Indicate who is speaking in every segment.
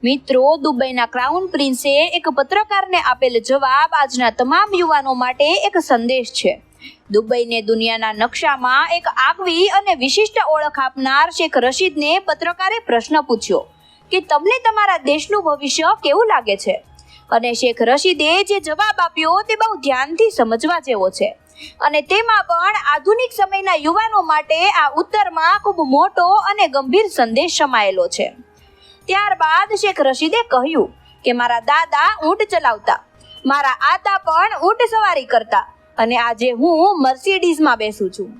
Speaker 1: મિત્રો, દુબઈના ક્રાઉન પ્રિન્સે એક પત્રકારને આપેલ જવાબ આજના તમામ યુવાનો માટે એક સંદેશ છે. દુબઈને દુનિયાના નકશામાં એક આગવી અને વિશિષ્ટ ઓળખ આપનાર શેખ રશીદને પત્રકારે પ્રશ્ન પૂછ્યો કે તમને તમારા દેશનું ભવિષ્ય કેવું લાગે છે? અને શેખ રશીદે જે જવાબ આપ્યો તે બહુ ધ્યાનથી સમજવા જેવો છે. અને તેમાં પણ આધુનિક સમયના યુવાનો માટે આ ઉત્તરમાં ખૂબ મોટો અને ગંભીર સંદેશ સમાયેલો છે. ત્યારબાદ શેખ રશીદે કહ્યું કે મારા દાદા ઊંટ ચલાવતા, મારા આતા પણ ઊંટ સવારી કરતા અને આજે હું મર્સિડીઝમાં બેસું છું.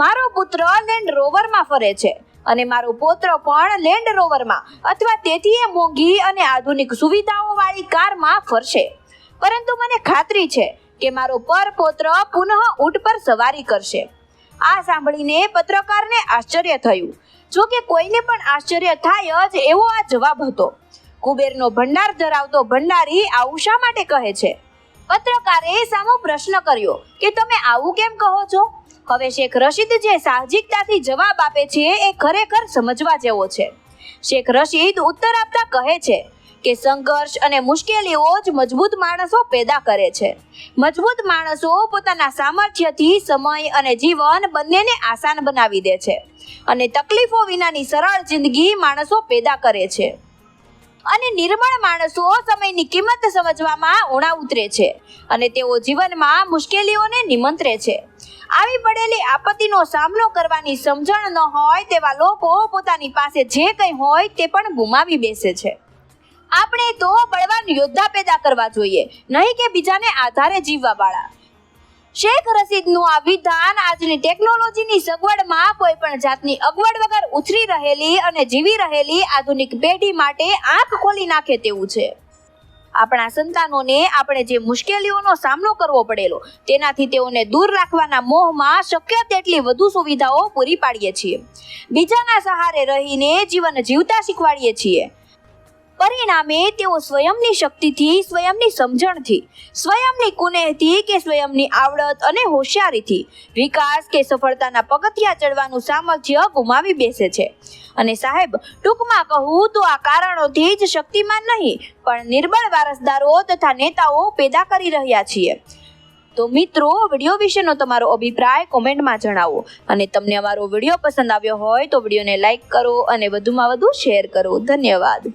Speaker 1: મારો પુત્ર લેન્ડ રોવરમાં ફરે છે અને મારો પૌત્ર પણ લેન્ડ રોવરમાં અથવા તેથી મોંઘી અને આધુનિક સુવિધાઓ વાળી કારમાં ફરશે. પરંતુ મને ખાતરી છે કે મારો પરપૌત્ર પુનઃ ઊંટ પર સવારી કરશે. આ સાંભળીને પત્રકારને આશ્ચર્ય થયું. જો કે કોઈને પણ આશ્ચર્ય થાય જ એવો આ જવાબ હતો. કુબેરનો ભંડાર ધરાવતો ભંડારી આવું શા માટે કહે છે? પત્રકારે સામો પ્રશ્ન કર્યો કે તમે આવું કેમ કહો છો? હવે શેખ રશીદ જે સાહજિકતાથી જવાબ આપે છે એ ખરેખર સમજવા જેવો છે. શેખ રશીદ ઉત્તર આપતા કહે છે કે સંઘર્ષ અને મુશ્કેલીઓ જ મજબૂત માણસો પેદા કરે છે. મજબૂત માણસો પોતાના સામર્થ્યથી સમય અને જીવન બંનેને આસાન બનાવી દે છે અને તકલીફો વિનાની સરળ જિંદગી માણસો પેદા કરે છે. અને નિર્મળ માણસો સમયની કિંમત સમજવામાં ઊણા ઉતરે છે અને તેઓ જીવનમાં મુશ્કેલીઓને નિમંત્રે છે. આવી પડેલી આપત્તિનો સામનો કરવાની સમજણ ન હોય તેવા લોકો પોતાની પાસે જે કંઈ હોય તે પણ ગુમાવી બેસે છે. આપણે તો બળવાન યોદ્ધા પેદા કરવા જોઈએ, નહીં કે બીજાને આધારે જીવવા વાળા. શેખ રશીદનું આ વિધાન આજની ટેકનોલોજીની સગવડમાં કોઈ પણ જાતની અગવડ વગર ઉછરી રહેલી અને જીવી રહેલી આધુનિક પેઢી માટે આંખ ખોલી નાખે તેવું છે. આપણા સંતાનોને આપણે જે મુશ્કેલીઓનો સામનો કરવો પડેલો તેનાથી તેઓને દૂર રાખવાના મોહમાં શક્ય તેટલી વધુ સુવિધાઓ પૂરી પાડીએ છીએ. બીજાના સહારે રહીને જીવન જીવતા શીખવાડીએ છીએ. પરિણામે તેઓ સ્વયંની શક્તિથી, સ્વયંની સમજણથી, સ્વયંની કુનેહથી કે સ્વયંની આવડત અને હોશિયારીથી વિકાસ કે સફળતાના પગથિયા ચડવાનું સામર્થ્ય ગુમાવી બેસે છે. અને સાહેબ, ટૂંકમાં કહું તો આ કારણોથી જ શક્તિમાન નહીં પણ નિર્બળ વારસદારો તથા નેતાઓ પેદા કરી રહ્યા છીએ. તો મિત્રો, વિડીયો વિશેનો તમારો અભિપ્રાય કોમેન્ટમાં જણાવો અને તમને અમારો વિડીયો પસંદ આવ્યો હોય તો વિડીયોને લાઈક કરો અને વધુમાં વધુ શેર કરો. ધન્યવાદ.